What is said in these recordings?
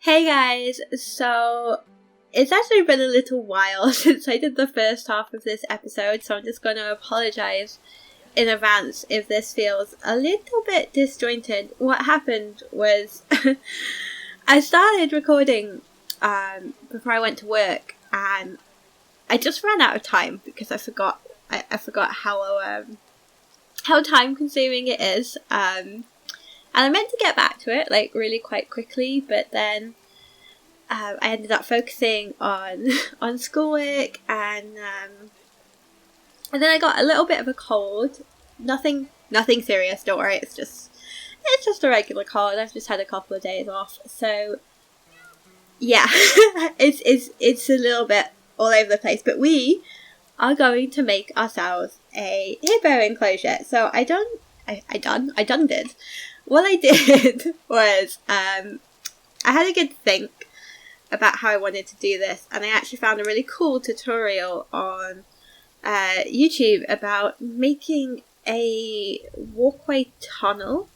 Hey guys, so it's actually been a little while since I did the first half of this episode, so I'm just going to apologise in advance if this feels a little bit disjointed. What happened was I started recording before I went to work, and I just ran out of time because I forgot how time consuming it is. And I meant to get back to it, like, really quite quickly, but then I ended up focusing on schoolwork, and then I got a little bit of a cold. Nothing serious, don't worry, it's just a regular cold. I've just had a couple of days off, so yeah, it's a little bit all over the place, but we are going to make ourselves a hippo enclosure. So I done did. What I did was, I had a good think about how I wanted to do this, and I actually found a really cool tutorial on YouTube about making a walkway tunnel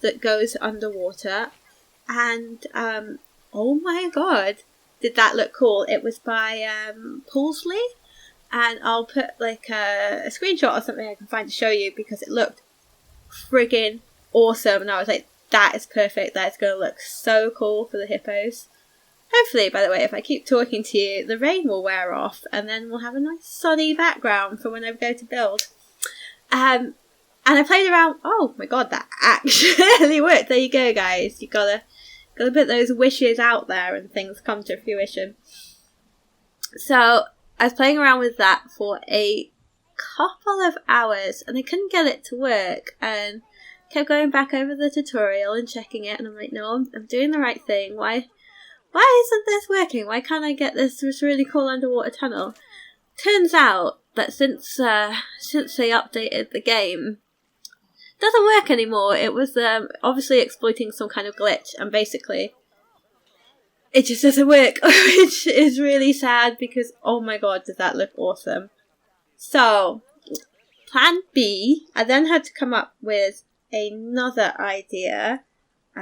that goes underwater, and oh my god, did that look cool. It was by Paulsley, and I'll put like a screenshot or something I can find to show you, because it looked friggin' awesome, and I was like, that is perfect, that's going to look so cool for the hippos. Hopefully, by the way, if I keep talking to you, the rain will wear off, and then we'll have a nice sunny background for when I go to build. And I played around. Oh my god, that actually worked. There you go, guys. You gotta put those wishes out there and things come to fruition. So I was playing around with that for a couple of hours, and I couldn't get it to work, and kept going back over the tutorial and checking it, and I'm like, no, I'm doing the right thing. Why isn't this working? Why can't I get this really cool underwater tunnel? Turns out that since they updated the game, it doesn't work anymore. It was obviously exploiting some kind of glitch, and basically it just doesn't work, which is really sad, because oh my god, does that look awesome. So plan B, I then had to come up with another idea. So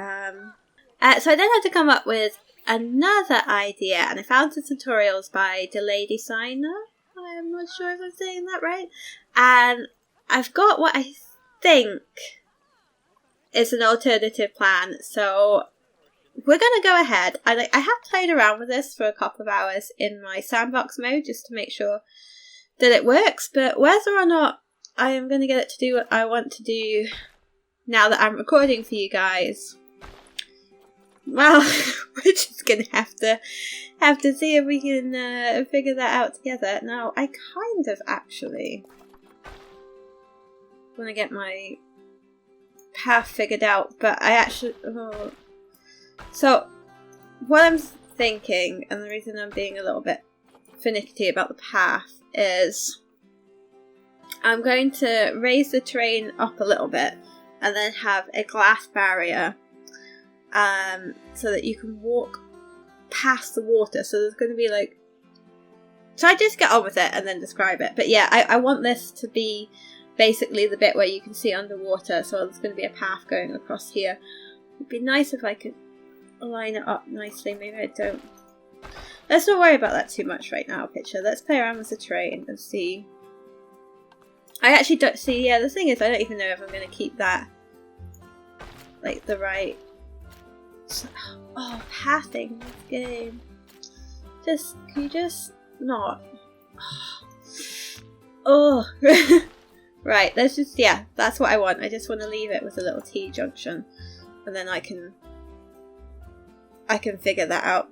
I then had to come up with another idea, and I found the tutorials by Delay Designer. I'm not sure if I'm saying that right. And I've got what I think is an alternative plan. So we're going to go ahead. I have played around with this for a couple of hours in my sandbox mode just to make sure that it works. But whether or not I am going to get it to do what I want to do now that I'm recording for you guys, well, we're just going to have to see if we can figure that out together. Now, I kind of actually want to get my path figured out, but I actually... Oh. So, what I'm thinking, and the reason I'm being a little bit finicky about the path, is I'm going to raise the terrain up a little bit, and then have a glass barrier, so that you can walk past the water. So there's going to be like... So I just get on with it and then describe it. But yeah, I want this to be basically the bit where you can see underwater. So there's going to be a path going across here. It'd be nice if I could line it up nicely. Maybe I don't. Let's not worry about that too much right now, picture. Let's play around with the terrain and see. I actually don't see... Yeah, the thing is, I don't even know if I'm going to keep that like the right... Oh, pathing in this game. Can you just not? Oh. Right, let's just... Yeah, that's what I want. I just want to leave it with a little T-junction. And then I can figure that out.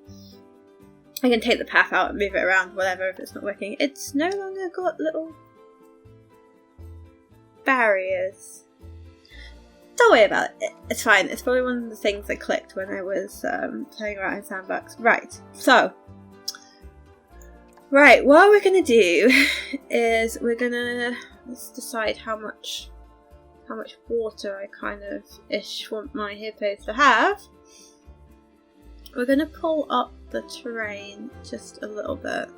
I can take the path out and move it around, whatever, if it's not working. It's no longer got little barriers. Don't worry about it. It's fine. It's probably one of the things that clicked when I was playing around in Sandbox. Right. So, what we're gonna do is let's decide how much water I kind of ish want my hippos to have. We're gonna pull up the terrain just a little bit.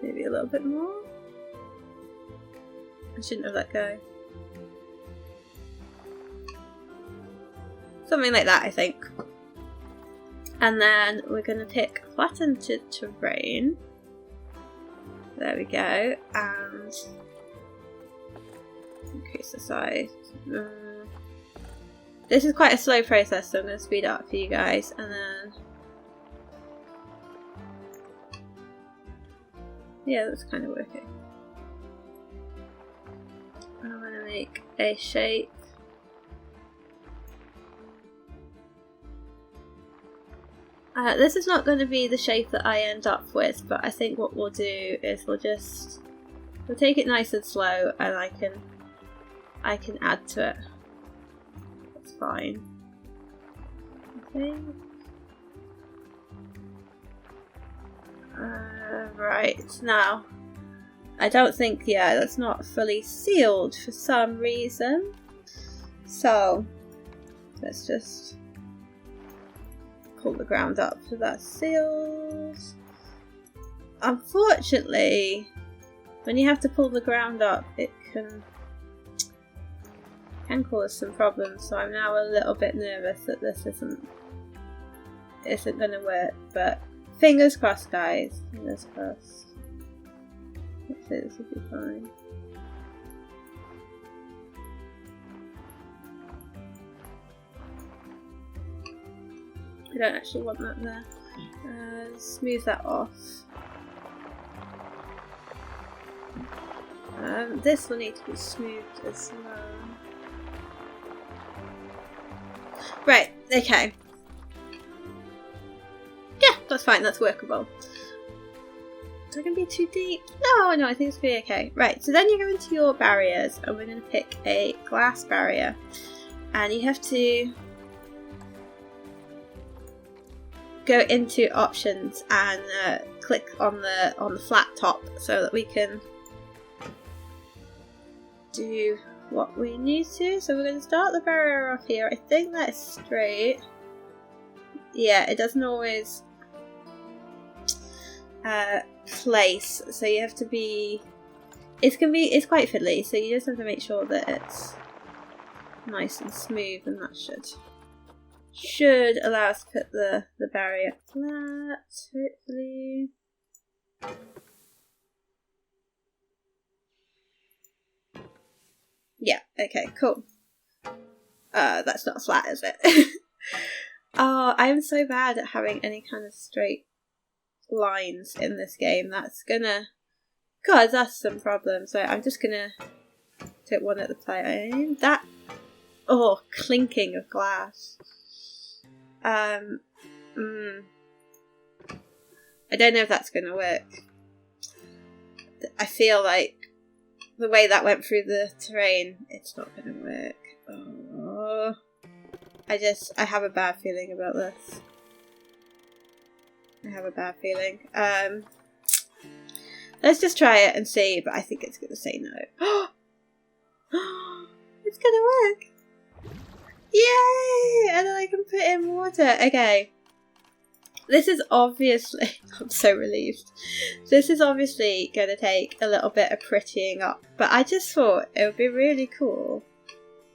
Maybe a little bit more. I shouldn't have let go. Something like that, I think. And then we're going to pick flattened terrain. There we go. And increase the size. This is quite a slow process, so I'm going to speed it up for you guys. And then... yeah, that's kind of working. I'm going to make a shape. This is not going to be the shape that I end up with, but I think what we'll do is we'll take it nice and slow, and I can add to it. That's fine. Okay. Right, now I don't think, yeah, that's not fully sealed for some reason. So let's just pull the ground up so that's sealed. Unfortunately, when you have to pull the ground up, it can cause some problems, so I'm now a little bit nervous that this isn't going to work, but fingers crossed, guys. Fingers crossed. Hopefully this will be fine. I don't actually want that there. Smooth that off. This will need to be smoothed as well. Right, okay. Yeah, that's fine, that's workable. Is that going to be too deep? No, I think it's going to be okay. Right, so then you go into your barriers, and we're going to pick a glass barrier. And you have to go into options and click on the flat top so that we can do what we need to. So we're going to start the barrier off here. I think that is straight. Yeah, it doesn't always place, so you have to be. It's quite fiddly, so you just have to make sure that it's nice and smooth, and that should allow us to put the barrier flat, hopefully. Yeah, okay, cool. That's not flat, is it? Oh, I'm so bad at having any kind of straight lines in this game. That's gonna cause us some problems, so I'm just gonna take one at a time. That... oh, clinking of glass. I don't know if that's going to work. I feel like the way that went through the terrain, it's not going to work. Oh, I have a bad feeling about this. I have a bad feeling. Let's just try it and see, but I think it's going to say no. It's going to work! Yay! And then I can put in water. Okay. This is obviously... I'm so relieved. This is obviously going to take a little bit of prettying up. But I just thought it would be really cool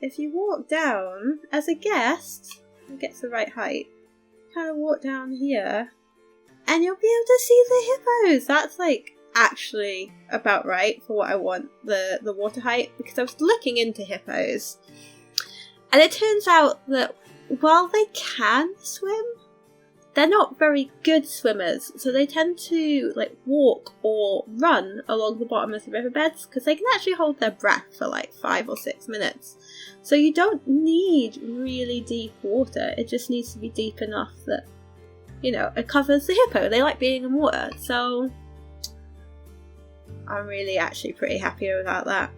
if you walk down as a guest and get to the right height. Kind of walk down here. And you'll be able to see the hippos. That's like actually about right for what I want the water height. Because I was looking into hippos. And it turns out that while they can swim, they're not very good swimmers. So they tend to like walk or run along the bottom of the riverbeds because they can actually hold their breath for like 5 or 6 minutes. So you don't need really deep water. It just needs to be deep enough that, you know, it covers the hippo. They like being in water. So I'm really actually pretty happy about that.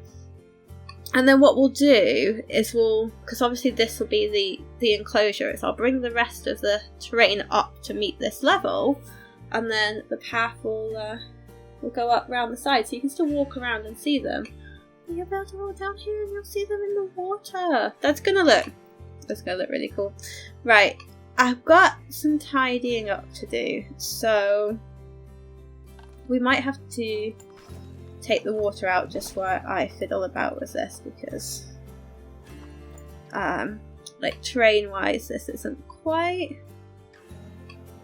And then what we'll do is because obviously this will be the enclosure, is I'll bring the rest of the terrain up to meet this level, and then the path will go up round the side, so you can still walk around and see them. And you'll be able to walk down here and you'll see them in the water. That's gonna look really cool. Right, I've got some tidying up to do, so we might have to take the water out just while I fiddle about with this, because like terrain wise this isn't quite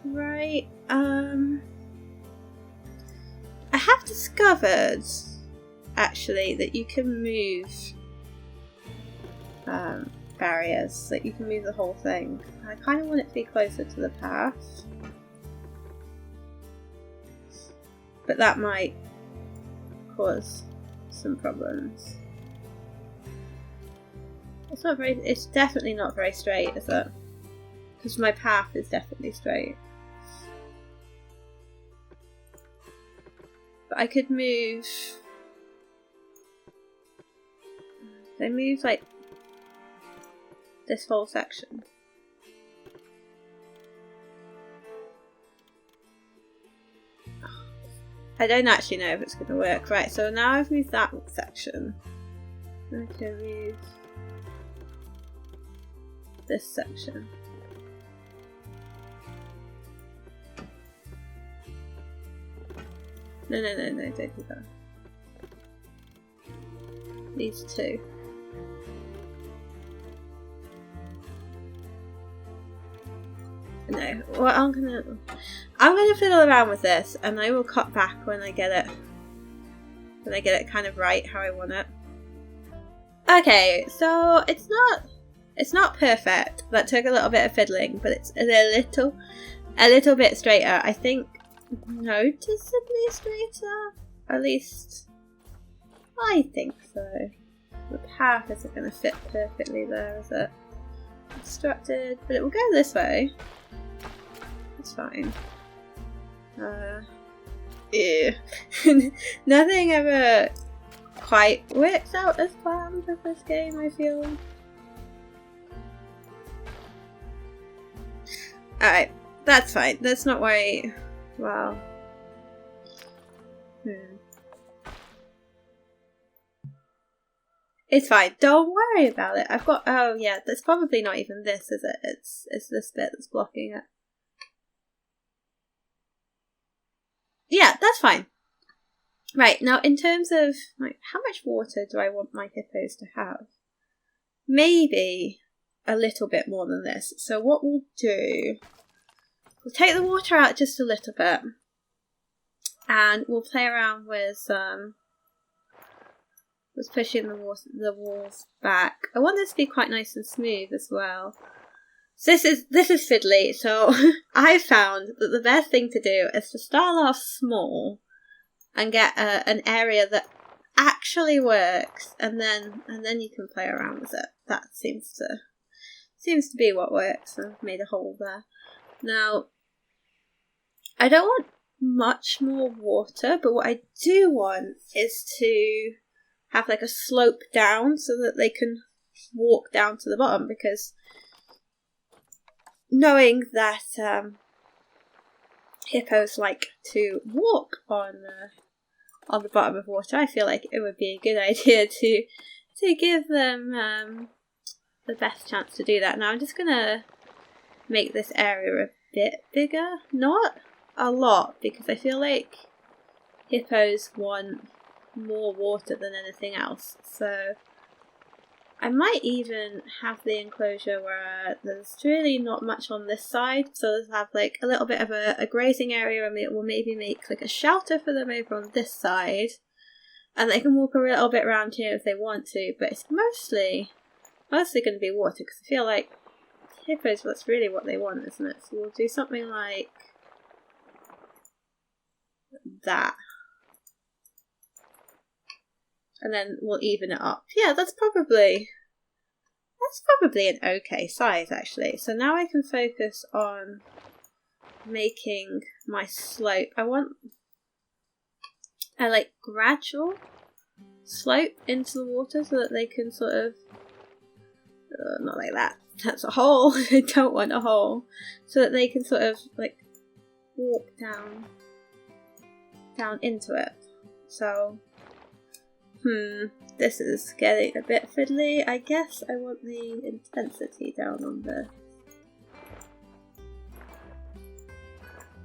right. I have discovered actually that you can move barriers, like you can move the whole thing. I kind of want it to be closer to the path, but that might cause some problems. It's definitely not very straight, is it? Because my path is definitely straight. But I could move... I move like this whole section. I don't actually know if it's going to work. Right, so now I've moved that section. I can move this section. No, don't do that. These two. No, well, I'm gonna fiddle around with this, and I will cut back when I get it kind of right how I want it. Okay, so it's not perfect. That took a little bit of fiddling, but it's a little bit straighter. I think noticeably straighter. At least I think so. The path isn't going to fit perfectly there, is it? Obstructed, but it will go this way. It's fine. Yeah. Nothing ever quite works out as planned with this game, I feel. Alright, that's fine. Let's not worry. Wow. It's fine. Don't worry about it. I've got... Oh, yeah. That's probably not even this, is it? It's this bit that's blocking it. Yeah, that's fine. Right, now in terms of... like, how much water do I want my hippos to have? Maybe a little bit more than this. So what we'll do... We'll take the water out just a little bit. And we'll play around with... was pushing the walls back. I want this to be quite nice and smooth as well. So this is fiddly. So I found that the best thing to do is to start off small and get an area that actually works, and then you can play around with it. That seems to be what works. I've made a hole there. Now I don't want much more water, but what I do want is to have like a slope down so that they can walk down to the bottom, because knowing that hippos like to walk on the bottom of water, I feel like it would be a good idea to give them the best chance to do that. Now I'm just gonna make this area a bit bigger, not a lot, because I feel like hippos want more water than anything else. So I might even have the enclosure where there's really not much on this side, so let's have like a little bit of a grazing area, and we'll maybe make like a shelter for them over on this side, and they can walk a little bit around here if they want to, but it's mostly going to be water, because I feel like hippos, that's really what they want, isn't it? So we'll do something like that. And then we'll even it up. Yeah, that's probably an okay size, actually. So now I can focus on making my slope. I want a like gradual slope into the water so that they can sort of not like that. That's a hole. I don't want a hole. So that they can sort of like walk down into it. So this is getting a bit fiddly. I guess I want the intensity down on this.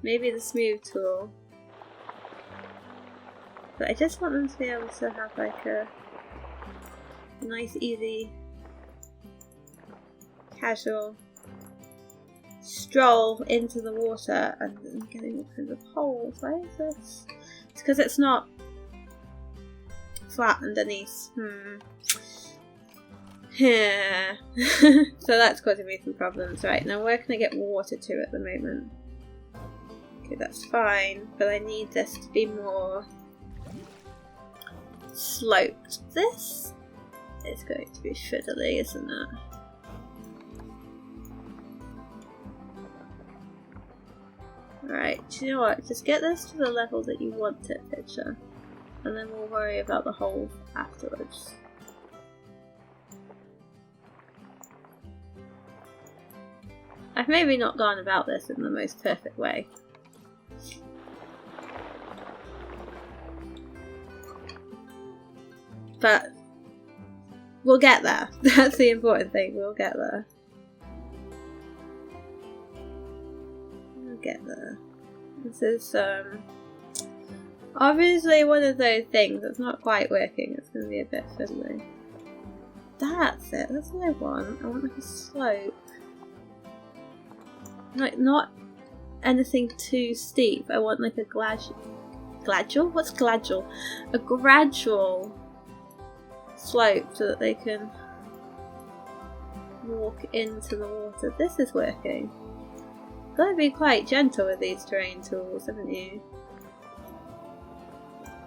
Maybe the smooth tool. But I just want them to be able to have like a nice easy casual stroll into the water, and I'm getting all kinds of holes. Why is this? It's because it's not flat underneath. Yeah. So that's causing me some problems. Right, now where can I get water to at the moment? Okay, that's fine, but I need this to be more sloped. This is going to be fiddly, isn't it? Right, do you know what? Just get this to the level that you want it, picture. And then we'll worry about the hole afterwards. I've maybe not gone about this in the most perfect way. But we'll get there. That's the important thing, we'll get there. We'll get there. This is obviously one of those things that's not quite working. It's going to be a bit fiddly. That's it, that's what I want. I want like a slope. Like, not anything too steep. I want like a gradual? What's gradual? A gradual slope so that they can walk into the water. This is working. You've got to be quite gentle with these terrain tools, haven't you?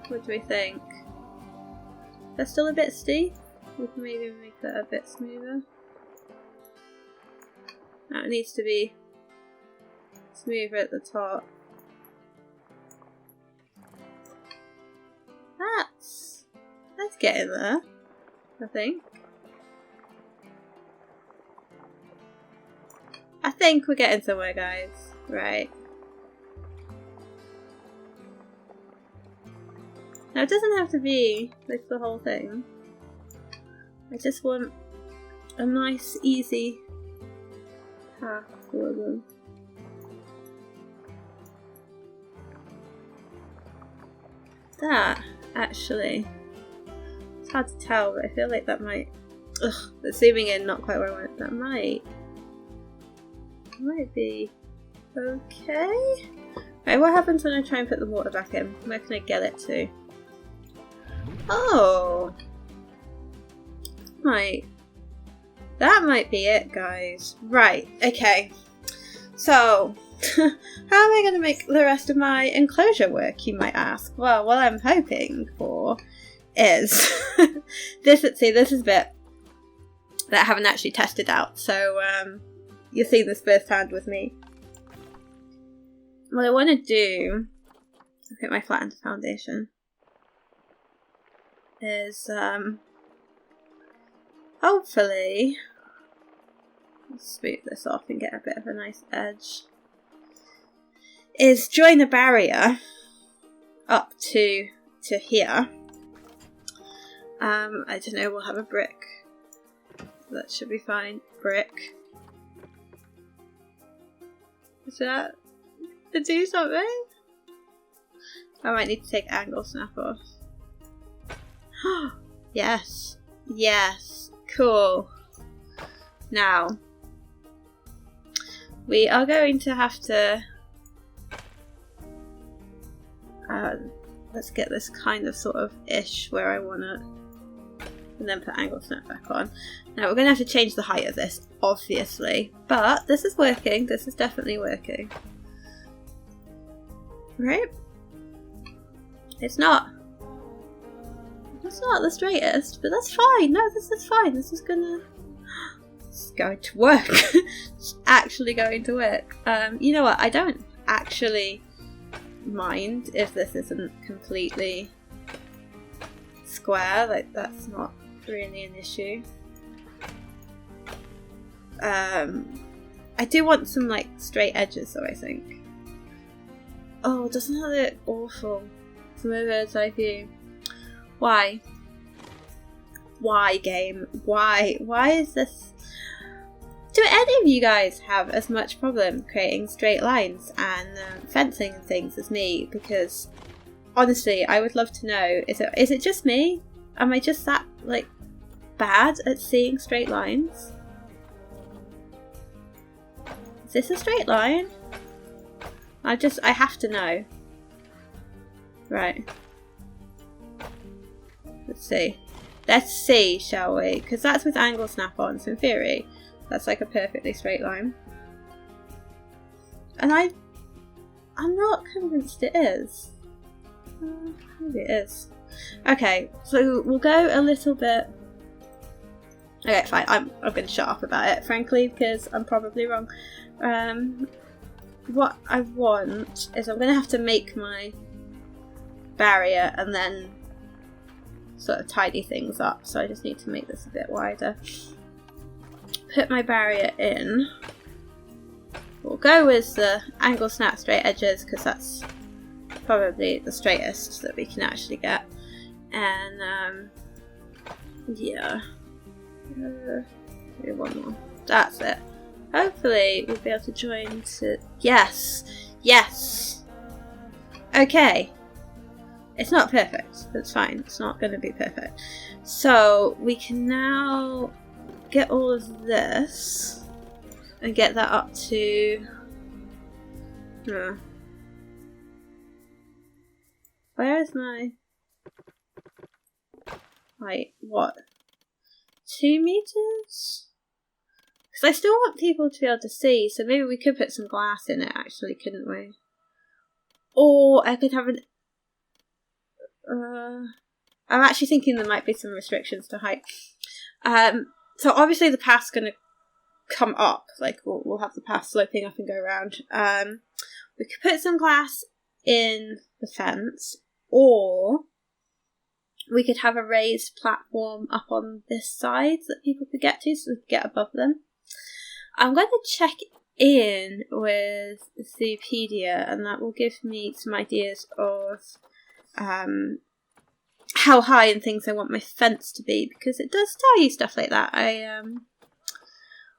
What do we think? They're still a bit steep? We can maybe make that a bit smoother. That needs to be smoother at the top. That's getting there, I think. I think we're getting somewhere, guys. Right. Now it doesn't have to be like the whole thing. I just want a nice, easy path for them. That, actually, it's hard to tell, but I feel like that might, it's zooming in not quite where I want it. That might be okay. Right, what happens when I try and put the water back in? Where can I get it to? Oh! Right. That might be it, guys. Right, okay. So, how am I going to make the rest of my enclosure work, you might ask? Well, what I'm hoping for is this. Let's see, this is a bit that I haven't actually tested out, so you're seeing this firsthand with me. What I want to do, I'll put my flattened foundation, is hopefully smooth this off and get a bit of a nice edge. Is join the barrier up to here. I don't know, we'll have a brick. That should be fine. Brick. Is that to do something? I might need to take angle snap off. Yes. Yes. Cool. Now, we are going to have to let's get this kind of sort of ish where I want it, and then put angle snap back on. Now we're going to have to change the height of this, obviously, but this is working. This is definitely working. Right? It's not the straightest, but that's fine. No, this is fine. This is going to work. It's actually going to work. You know what? I don't actually mind if this isn't completely square. Like, that's not really an issue. I do want some like straight edges though, I think. Oh, doesn't that look awful from a bird's eye view? Why? Why, game? Why? Why is this? Do any of you guys have as much problem creating straight lines and fencing and things as me? Because honestly, I would love to know, is it just me? Am I just that like bad at seeing straight lines? Is this a straight line? I have to know. Right. Let's see. Let's see, shall we? Because that's with angle snap-on, so in theory, that's like a perfectly straight line. And I'm not convinced it is. Maybe it is. Okay, so we'll go a little bit... Okay, fine, I'm going to shut up about it, frankly, because I'm probably wrong. What I want is I'm going to have to make my barrier and then sort of tidy things up. So I just need to make this a bit wider. Put my barrier in. We'll go with the angle snap straight edges because that's probably the straightest that we can actually get. And yeah. Maybe one more. That's it. Hopefully we'll be able to join to... Yes! Yes! Okay. It's not perfect. That's fine. It's not going to be perfect. So we can now get all of this and get that up to... Where is my... Like, what? 2 meters? Because I still want people to be able to see, so maybe we could put some glass in it actually, couldn't we? Or I could have an... I'm actually thinking there might be some restrictions to height. So obviously the path's going to come up, like we'll have the path sloping up and go around. We could put some glass in the fence, or we could have a raised platform up on this side that people could get to, so we could get above them. I'm going to check in with Zoopedia, and that will give me some ideas of how high and things I want my fence to be, because it does tell you stuff like that.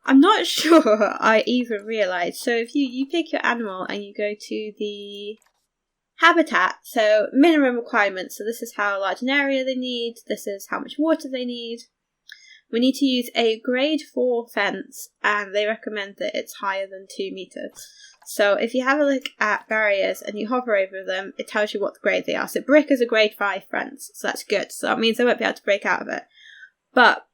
I'm not sure I even realised. So if you pick your animal and you go to the habitat, so minimum requirements, so this is how large an area they need, this is how much water they need. We need to use a grade 4 fence, and they recommend that it's higher than 2 meters. So if you have a look at barriers and you hover over them, it tells you what the grade they are. So brick is a grade 5 fence, so that's good. So that means I won't be able to break out of it. But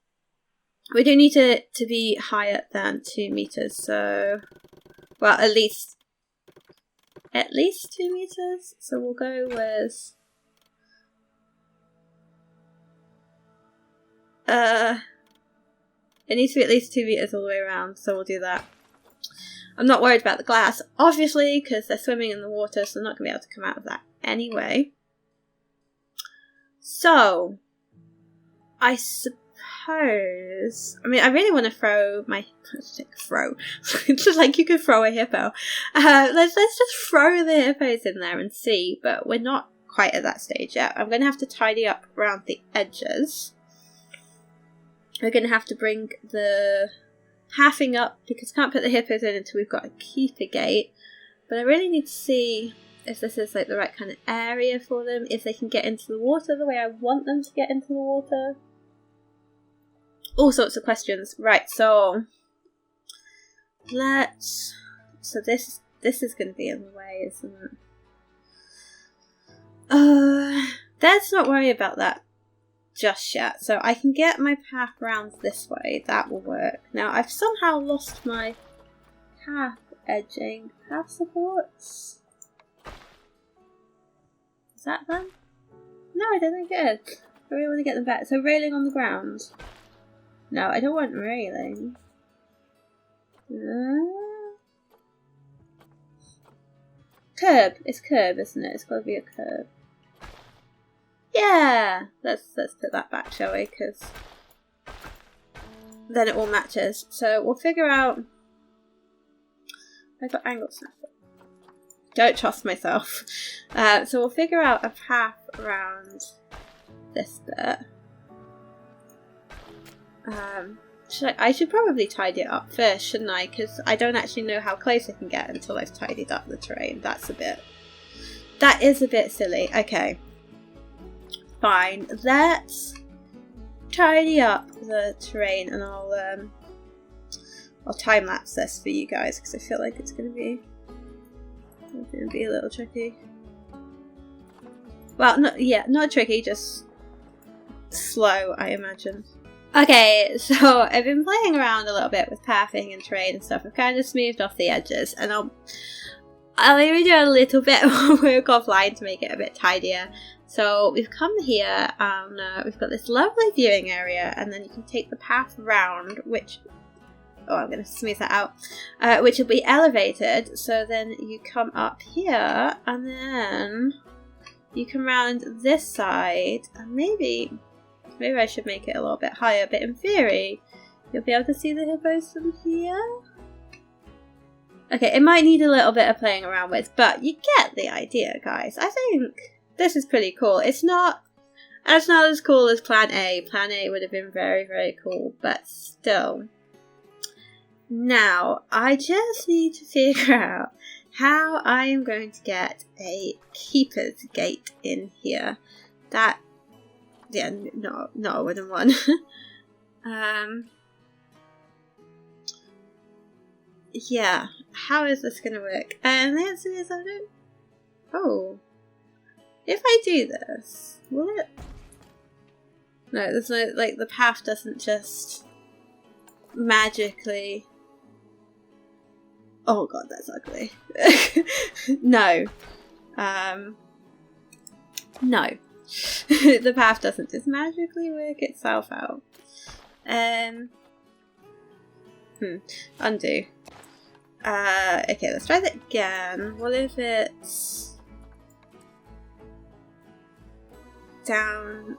we do need it to be higher than 2 meters. So, well, at least 2 meters. So we'll go with it needs to be at least 2 meters all the way around, so we'll do that. I'm not worried about the glass, obviously, because they're swimming in the water, so they're not going to be able to come out of that anyway. So, I suppose... I mean, I really want to throw my... It's just like you could throw a hippo. Let's just throw the hippos in there and see, but we're not quite at that stage yet. I'm going to have to tidy up around the edges. We're going to have to bring the halving up, because I can't put the hippos in until we've got a keeper gate. But I really need to see if this is like the right kind of area for them, if they can get into the water the way I want them to get into the water. All sorts of questions. Right, so let's... So this is going to be in the way, isn't it? Let's not worry about that just yet. So I can get my path round this way. That will work. Now I've somehow lost my path edging. Path supports? Is that them? No, I don't think it is. I really want to get them back. So railing on the ground. No, I don't want railing. Curb. It's curb, isn't it? It's got to be a curb. Yeah! Let's put that back, shall we? Because then it all matches. So we'll figure out... I got angle snap. Don't trust myself. So we'll figure out a path around this bit. I should probably tidy it up first, shouldn't I? Because I don't actually know how close I can get until I've tidied up the terrain. That is a bit silly. Okay. Fine. Let's tidy up the terrain, and I'll I'll time lapse this for you guys because I feel like it's going to be a little tricky. Well, not tricky, just slow, I imagine. Okay, so I've been playing around a little bit with pathing and terrain and stuff. I've kind of smoothed off the edges, and I'll maybe do a little bit of work offline to make it a bit tidier. So we've come here, and we've got this lovely viewing area, and then you can take the path round, which... Oh, I'm going to smooth that out. Which will be elevated, so then you come up here, and then you come round this side, and maybe I should make it a little bit higher, but in theory, you'll be able to see the hippos from here. Okay, it might need a little bit of playing around with, but you get the idea, guys. I think this is pretty cool. It's not as cool as Plan A. Plan A would have been very, very cool, but still. Now, I just need to figure out how I am going to get a keeper's gate in here. Not a wooden one. Yeah, how is this going to work? And the answer is I don't... Oh. If I do this, will it... No, there's no... Like, the path doesn't just magically... Oh god, that's ugly. No. No. The path doesn't just magically work itself out. Undo. Okay, let's try that again. What if it's down?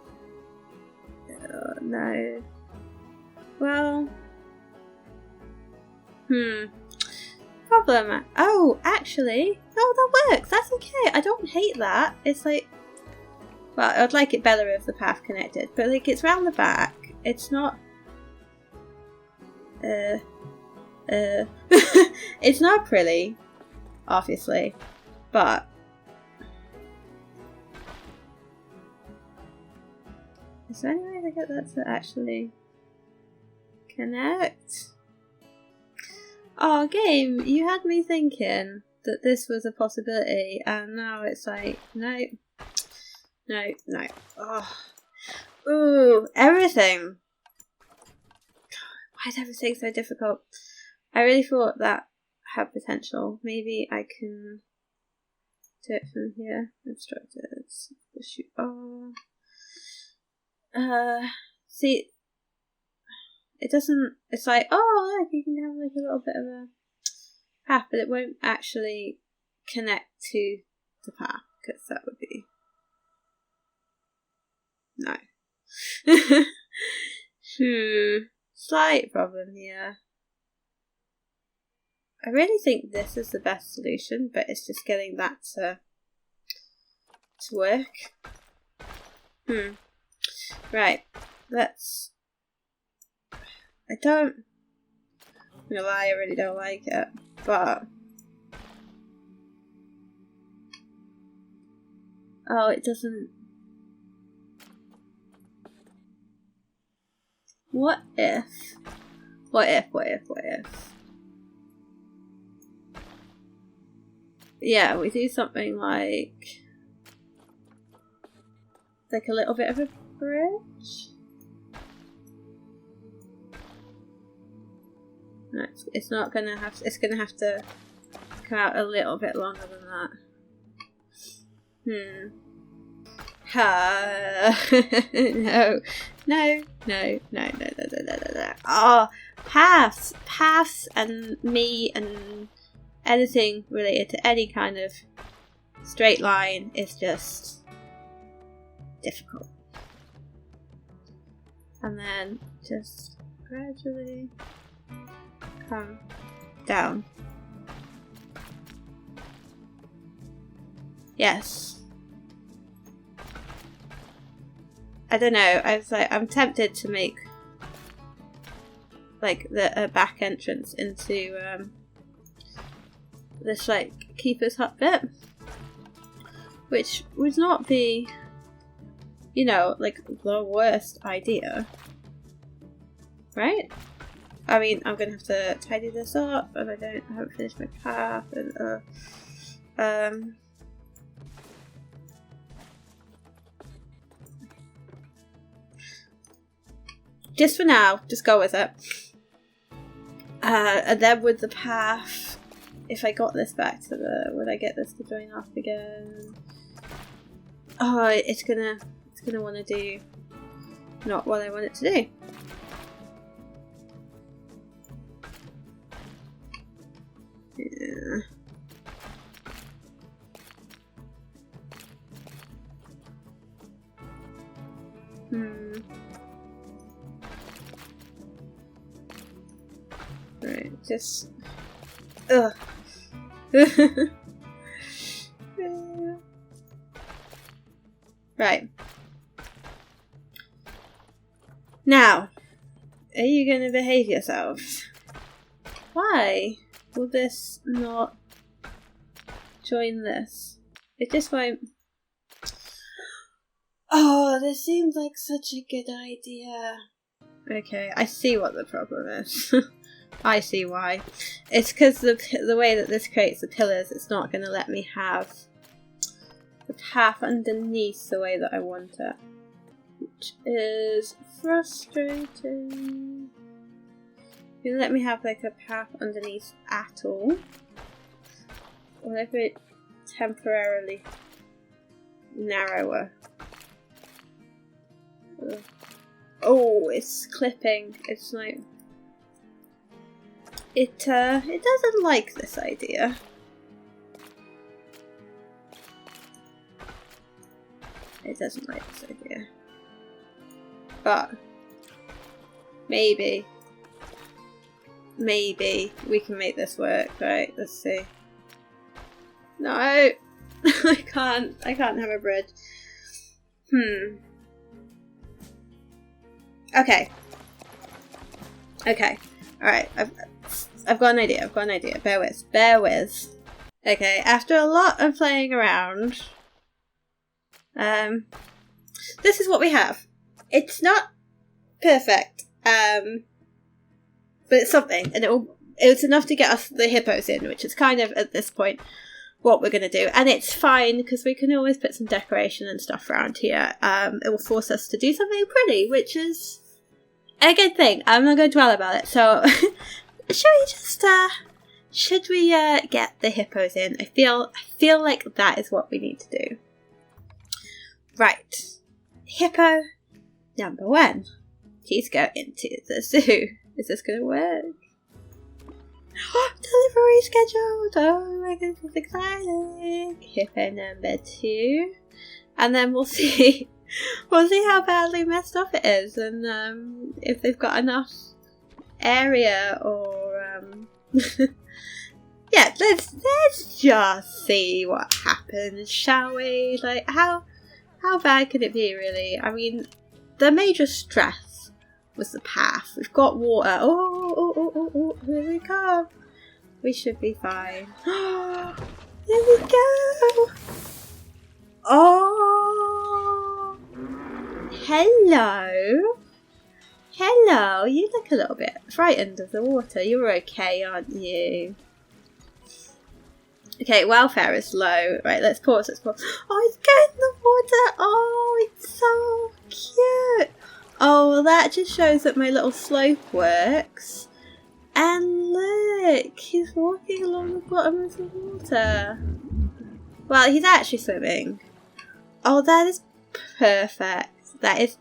Oh, no. Well. Problem. Oh, actually, no, that works. That's okay. I don't hate that. It's like, well, I'd like it better if the path connected, but like it's round the back. It's not. It's not pretty, obviously, but is there any way to get that to actually connect? Oh, game, you had me thinking that this was a possibility, and now it's like, no. Oh. Ooh, everything. Why is everything so difficult? I really thought that had potential. Maybe I can do it from here. Instructed. Shoot. Oh. See. It doesn't, it's like, oh look, you can have like a little bit of a path, but it won't actually connect to the path, because that would be, no. Slight problem here. I really think this is the best solution, but it's just getting that to work. Right, let's... I'm gonna lie, I really don't like it, but... Oh, it doesn't... What if? Yeah, we do something like a little bit of a bridge? No, it's not gonna have to, it's gonna have to come out a little bit longer than that. No. Oh, paths and me and anything related to any kind of straight line is just difficult. And then just gradually come down. Yes. I don't know. I'm tempted to make like the back entrance into this like keeper's hut bit, which would not be, you know, like the worst idea, right? I mean, I'm gonna have to tidy this up, and I haven't finished my path, and just for now, just go with it. And then with the path, if I got this back to would I get this to join up again? Oh, it's gonna want to do not what I want it to do. Yeah. Right, just... Ugh. Right. Now, are you going to behave yourselves? Why will this not join this? It just won't... Oh, this seems like such a good idea. Okay, I see what the problem is. I see why. It's because the way that this creates the pillars, it's not going to let me have the path underneath the way that I want it. Which is frustrating. It's going to let me have like a path underneath at all. Or if it temporarily narrower. Ugh. Oh, it's clipping. It's like... It doesn't like this idea. It doesn't like this idea. But maybe we can make this work, right? Let's see. No, I can't have a bridge. Okay. Alright, I've got an idea. Bear with. Okay, after a lot of playing around, this is what we have. It's not perfect, but it's something, and it's enough to get us the hippos in, which is kind of, at this point, what we're going to do. And it's fine, because we can always put some decoration and stuff around here. It will force us to do something pretty, which is a good thing. I'm not going to dwell about it, so... Should we get the hippos in? I feel like that is what we need to do. Right. Hippo number 1. Please go into the zoo. Is this gonna work? Delivery scheduled! Oh my goodness, that's exciting! Hippo number 2. And then we'll see how badly messed up it is, and if they've got enough area, or yeah, let's just see what happens, shall we? Like, how bad could it be, really? I mean, the major stress was the path. We've got water. Oh, here we come. We should be fine. Here we go. Oh, hello, you look a little bit frightened of the water. You're okay, aren't you? Okay, welfare is low. Right, let's pause. Oh, it's going in the water. Oh, it's so cute. Oh, well, that just shows that my little slope works. And look, he's walking along the bottom of the water. Well, he's actually swimming. Oh, that is perfect. That is...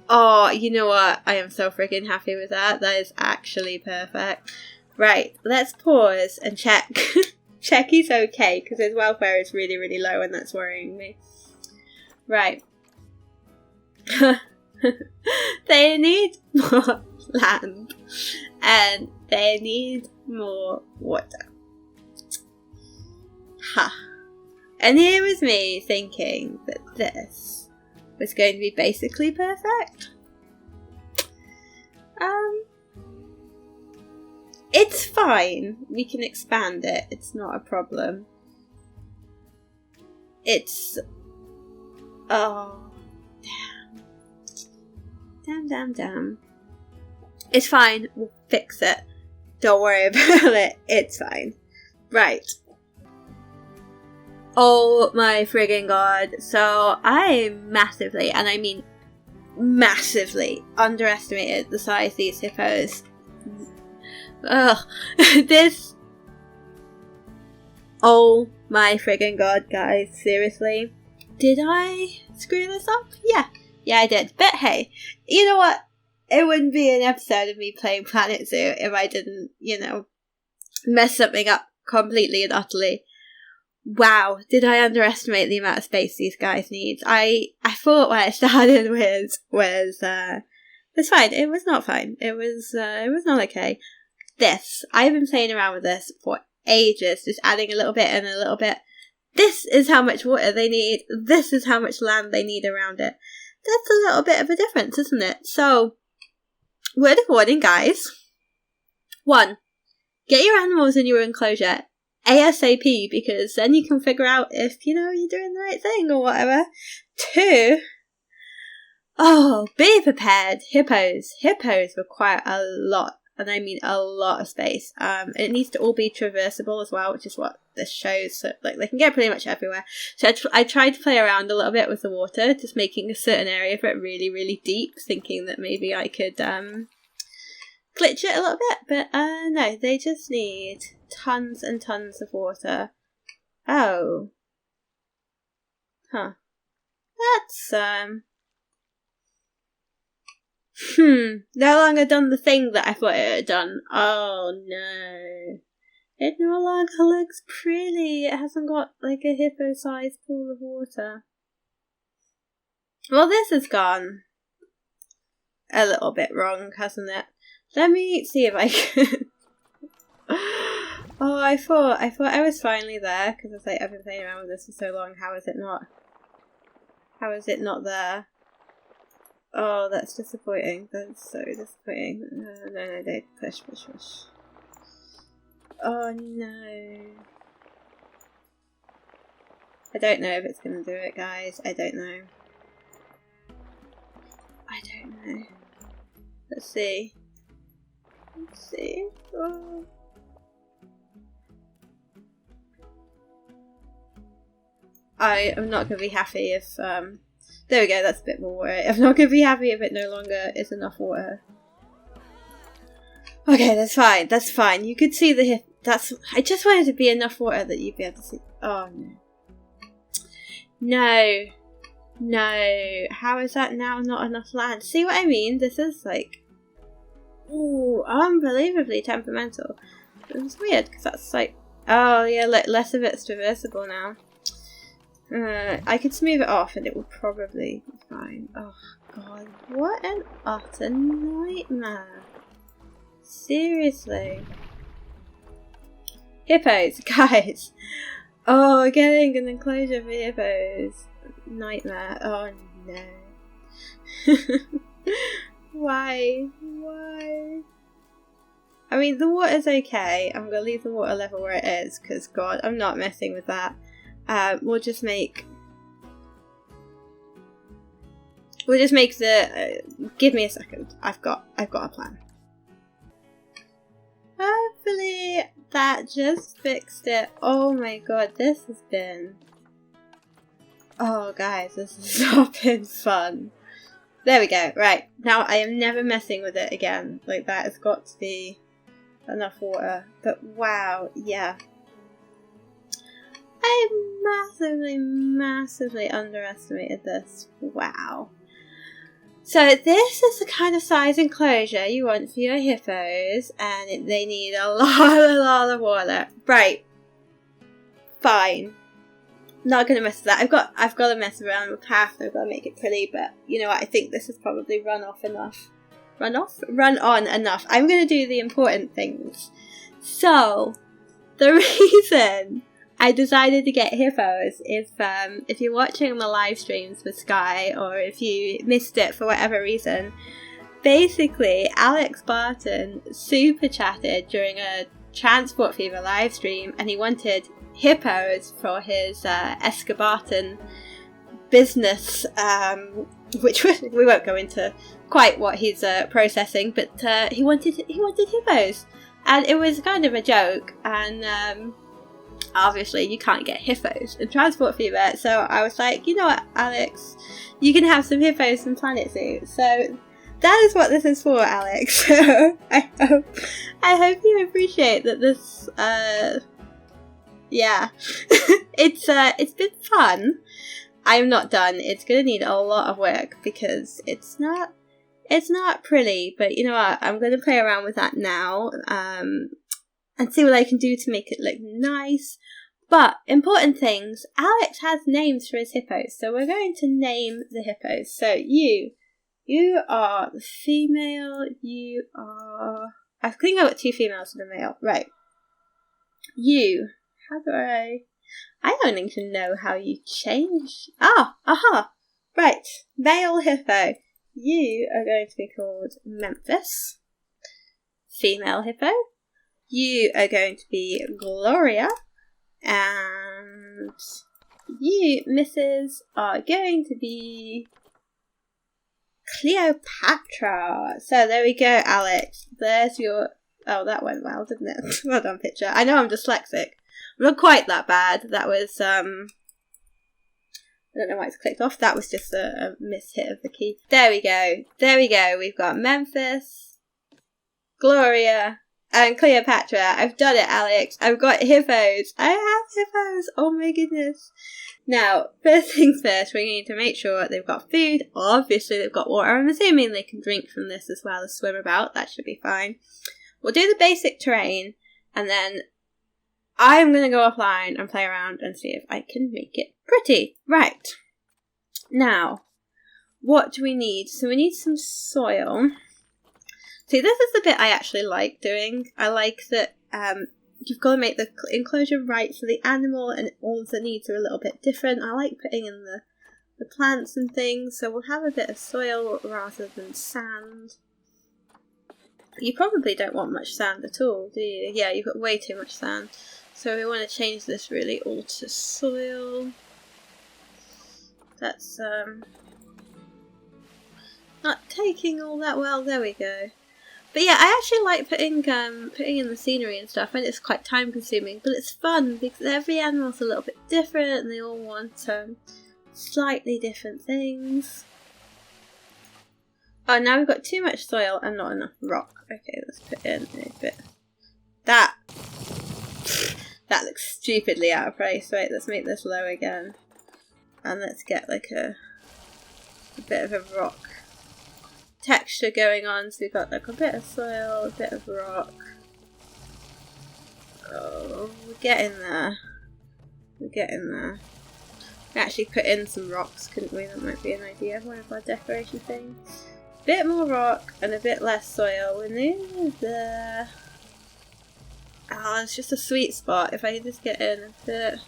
Oh, you know what? I am so freaking happy with that. That is actually perfect. Right, let's pause and check. Check he's okay, because his welfare is really, really low, and that's worrying me. Right. They need more land, and they need more water. Ha. And here was me thinking that this was going to be basically perfect. It's fine. We can expand it. It's not a problem. It's... Oh. Damn. It's fine. We'll fix it. Don't worry about it. It's fine. Right. Oh my friggin' god. So I massively, and I mean massively, underestimated the size of these hippos. Ugh. This... Oh my friggin' god, guys. Seriously? Did I screw this up? Yeah. Yeah, I did. But hey, you know what? It wouldn't be an episode of me playing Planet Zoo if I didn't, mess something up completely and utterly. Wow, did I underestimate the amount of space these guys need? I thought what I started with was it's fine. It was not fine. It was not okay. I've been playing around with this for ages, just adding a little bit and a little bit. This is how much water they need. This is how much land they need around it. That's a little bit of a difference, isn't it? So, word of warning, guys. 1, get your animals in your enclosure ASAP, because then you can figure out if, you're doing the right thing or whatever. 2, be prepared. Hippos require a lot, and I mean a lot of space. It needs to all be traversable as well, which is what this shows. So, they can get pretty much everywhere. So I tried to play around a little bit with the water, just making a certain area of it really, really deep, thinking that maybe I could glitch it a little bit, but no, they just need tons and tons of water. Oh. Huh. That's, no longer done the thing that I thought it had done. Oh no. It no longer looks pretty. It hasn't got, a hippo-sized pool of water. Well, this has gone a little bit wrong, hasn't it? Let me see if I can... Oh, I thought I was finally there, because it's I've been playing around with this for so long. How is it not? How is it not there? Oh, that's disappointing. That's so disappointing. No, don't push. Oh no. I don't know if it's gonna do it, guys. I don't know. Let's see. Oh. I am not going to be happy if, there we go, that's a bit more water. I'm not going to be happy if it no longer is enough water. Okay, that's fine. You could see the I just wanted to be enough water that you'd be able to see. Oh, no. No. How is that now not enough land? See what I mean? This is ooh, unbelievably temperamental. It's weird, because that's oh yeah, less of it's traversable now. I could smooth it off and it will probably be fine. Oh god, what an utter nightmare. Seriously. Hippos, guys. Oh, getting an enclosure for hippos. Nightmare. Oh no. Why? I mean, the water's okay. I'm going to leave the water level where it is, because god, I'm not messing with that. We'll just make the give me a second. I've got a plan. Hopefully that just fixed it. Oh my god, this has been, oh guys, this has not been fun. There we go. Right, now I am never messing with it again. That has got to be enough water. But wow, yeah, I massively underestimated this. Wow. So this is the kind of size enclosure you want for your hippos, and they need a lot of water. Right. Fine. Not gonna mess with that. I've got to mess around with path. I've got to make it pretty, but you know what? I think this is probably run on enough. I'm gonna do the important things. So the reason I decided to get hippos, if you're watching my live streams with Sky, or if you missed it for whatever reason, basically Alex Barton super chatted during a Transport Fever live stream, and he wanted hippos for his Escobarton business which we won't go into quite what he's processing, but he wanted hippos, and it was kind of a joke, and obviously you can't get hippos in Transport Fever, so I was like, you know what, Alex, you can have some hippos in Planet Zoo. So that is what this is for, Alex. So I hope you appreciate that this yeah it's been fun. I'm not done. It's gonna need a lot of work because it's not pretty, but you know what, I'm gonna play around with that now and see what I can do to make it look nice. But important things, Alex has names for his hippos, so we're going to name the hippos. So you are the female, you are... I think I've got 2 females and a male. Right. You. How do I don't even know how you change... aha! Right. Male hippo. You are going to be called Memphis. Female hippo. You are going to be Gloria. And you, Mrs., are going to be Cleopatra. So there we go, Alex. There's your... Oh, that went well, didn't it? Well done, picture. I know I'm dyslexic. I'm not quite that bad. That was, I don't know why it's clicked off. That was just a mishit of the key. There we go. We've got Memphis, Gloria, and Cleopatra. I've done it, Alex. I've got hippos. I have hippos. Oh my goodness. Now, first things first, we need to make sure they've got food. Obviously, they've got water. I'm assuming they can drink from this as well as swim about. That should be fine. We'll do the basic terrain, and then I'm going to go offline and play around and see if I can make it pretty. Right. Now, what do we need? So we need some soil. See, this is the bit I actually like doing. I like that you've got to make the enclosure right so the animal and all the needs are a little bit different. I like putting in the plants and things, so we'll have a bit of soil rather than sand. You probably don't want much sand at all, do you? Yeah, you've got way too much sand. So we want to change this really all to soil. That's not taking all that well. There we go. But yeah, I actually like putting in the scenery and stuff, and it's quite time consuming, but it's fun because every animal's a little bit different and they all want slightly different things. Oh, now we've got too much soil and not enough rock. Okay, let's put in a bit. That looks stupidly out of place. Wait, let's make this low again. And let's get like a bit of a rock texture going on. So we've got like a bit of soil, a bit of rock. Oh, we're getting there. We actually put in some rocks, couldn't we? That might be an idea of one of our decoration things. Bit more rock and a bit less soil. We're nearly there. Oh, it's just a sweet spot. If I could just get in a bit.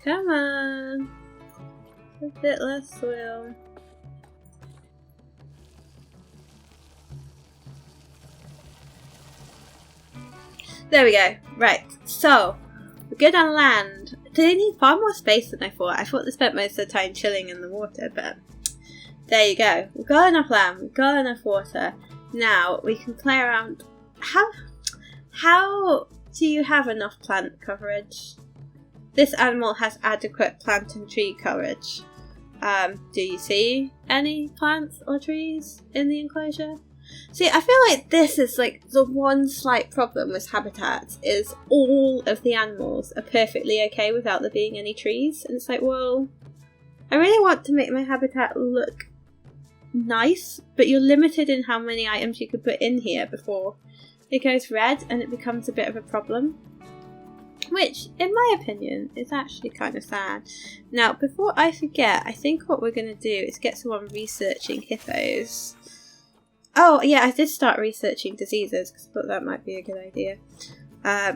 Come on. A bit less soil. There we go. Right. So, we're good on land. They need far more space than I thought. I thought they spent most of the time chilling in the water, but there you go. We've got enough land. We've got enough water. Now, we can play around. How do you have enough plant coverage? This animal has adequate plant and tree coverage. Do you see any plants or trees in the enclosure? See, I feel like this is like the one slight problem with habitats is all of the animals are perfectly okay without there being any trees. And it's like, well, I really want to make my habitat look nice, but you're limited in how many items you could put in here before it goes red and it becomes a bit of a problem. Which, in my opinion, is actually kind of sad. Now, before I forget, I think what we're going to do is get someone researching hippos. Oh, yeah, I did start researching diseases because I thought that might be a good idea.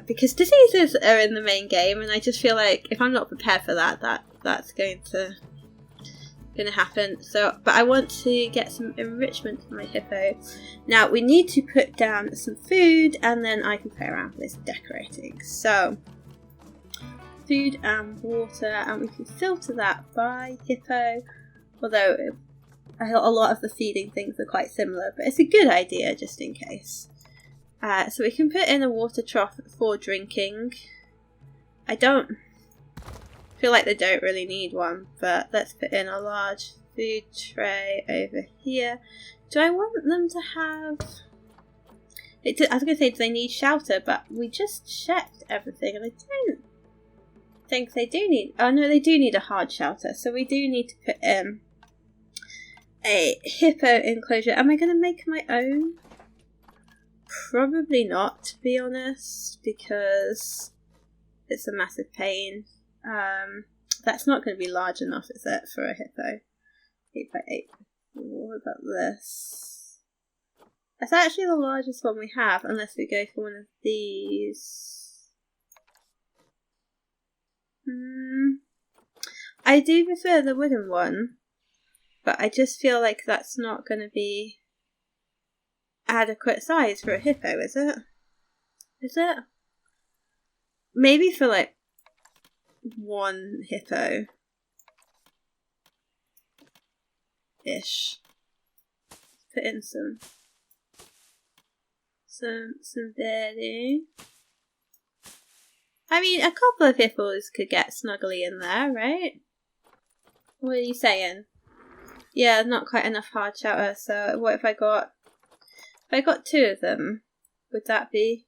Because diseases are in the main game, and I just feel like if I'm not prepared for that's going to happen. So, but I want to get some enrichment for my hippo. Now, we need to put down some food, and then I can play around with decorating. So, food and water, and we can filter that by hippo. Although a lot of the feeding things are quite similar, but it's a good idea just in case. So we can put in a water trough for drinking. I don't feel like they don't really need one, but let's put in a large food tray over here. Do I want them to have... I was going to say, do they need shelter? But we just checked everything, and I don't think they do need... Oh, no, they do need a hard shelter. So we do need to put in a hippo enclosure. Am I going to make my own? Probably not, to be honest, because it's a massive pain. That's not going to be large enough, is it, for a hippo? 8 by 8. What about this? That's actually the largest one we have, unless we go for one of these. I do prefer the wooden one, but I just feel like that's not going to be adequate size for a hippo, is it? Is it? Maybe for like one hippo ish. Put in some bedding. I mean, a couple of hippos could get snuggly in there, right? What are you saying? Yeah, not quite enough hard shelter. So what if I got 2 of them? Would that be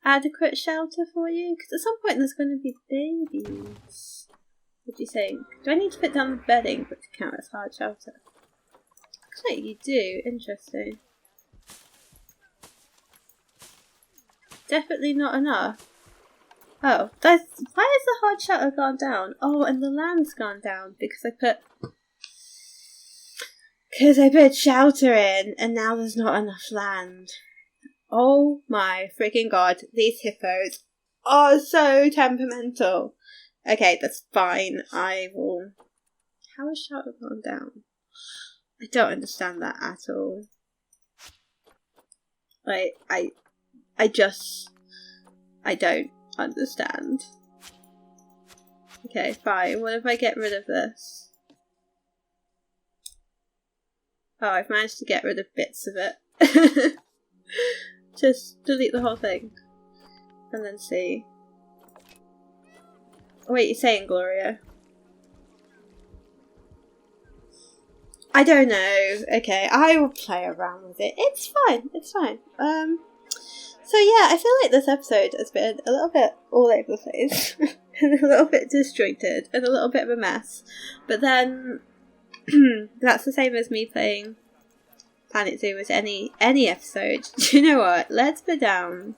adequate shelter for you? Because at some point there's going to be babies. What do you think? Do I need to put down the bedding for it to count as hard shelter? Looks like you do. Interesting. Definitely not enough. Oh, why has the hard shelter gone down? Oh, and the land's gone down because I put shelter in, and now there's not enough land. Oh my freaking god, these hippos are so temperamental. Okay, that's fine. I will... How has shelter gone down? I don't understand that at all. Like, I don't understand. Okay, fine. What if I get rid of this? Oh, I've managed to get rid of bits of it. Just delete the whole thing. And then see. Wait, you're saying Gloria? I don't know. Okay, I will play around with it. It's fine. It's fine. So yeah, I feel like this episode has been a little bit all over the place. And a little bit disjointed. And a little bit of a mess. But then... that's the same as me playing Planet Zoo as any episode. Do you know what? Let's put down...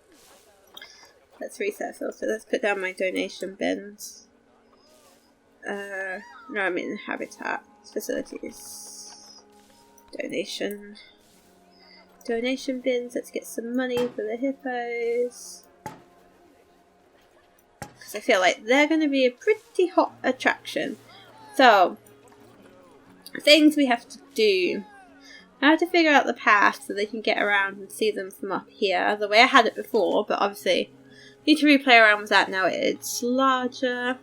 Let's reset filter. Let's put down my donation bins. No, I mean habitat. Facilities. Donation bins. Let's get some money for the hippos. Because I feel like they're going to be a pretty hot attraction. So, things we have to do. I have to figure out the path so they can get around and see them from up here. The way I had it before, but obviously need to replay around with that now it's larger.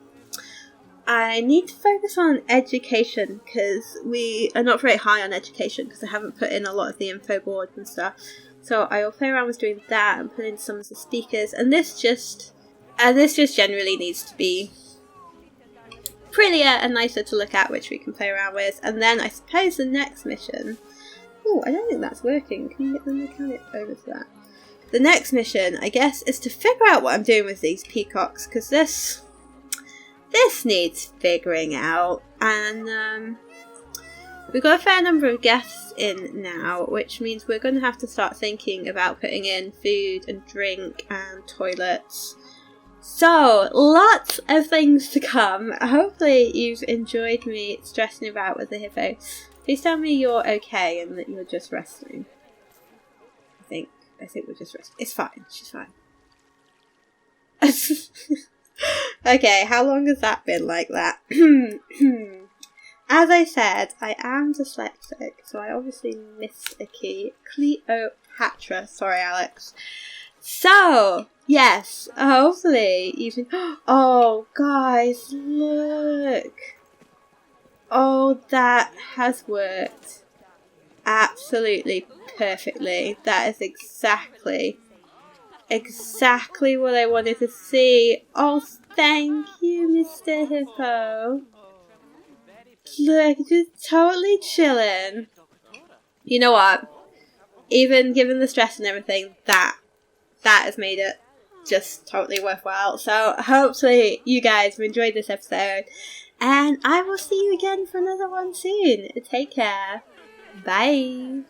I need to focus on education because we are not very high on education because I haven't put in a lot of the info boards and stuff. So I will play around with doing that and put in some of the speakers. And this just generally needs to be prettier and nicer to look at, which we can play around with. And then I suppose the next mission... Oh, I don't think that's working. Can you get the mechanic over to that? The next mission, I guess, is to figure out what I'm doing with these peacocks, because this needs figuring out. And we've got a fair number of guests in now, which means we're going to have to start thinking about putting in food and drink and toilets. So, lots of things to come. Hopefully you've enjoyed me stressing about with the hippo. Please tell me you're okay and that you're just resting. I think we're just resting. It's fine. She's fine. Okay, how long has that been like that? As I said, I am dyslexic, so I obviously missed a key. Cleopatra. Sorry, Alex. So, yes, hopefully you can... Oh, guys, look. Oh, that has worked absolutely perfectly. That is exactly what I wanted to see. Oh, thank you, Mr. Hippo. Look, just totally chilling. You know what? Even given the stress and everything, that has made it just totally worthwhile. So hopefully you guys have enjoyed this episode, and I will see you again for another one soon. Take care. Bye.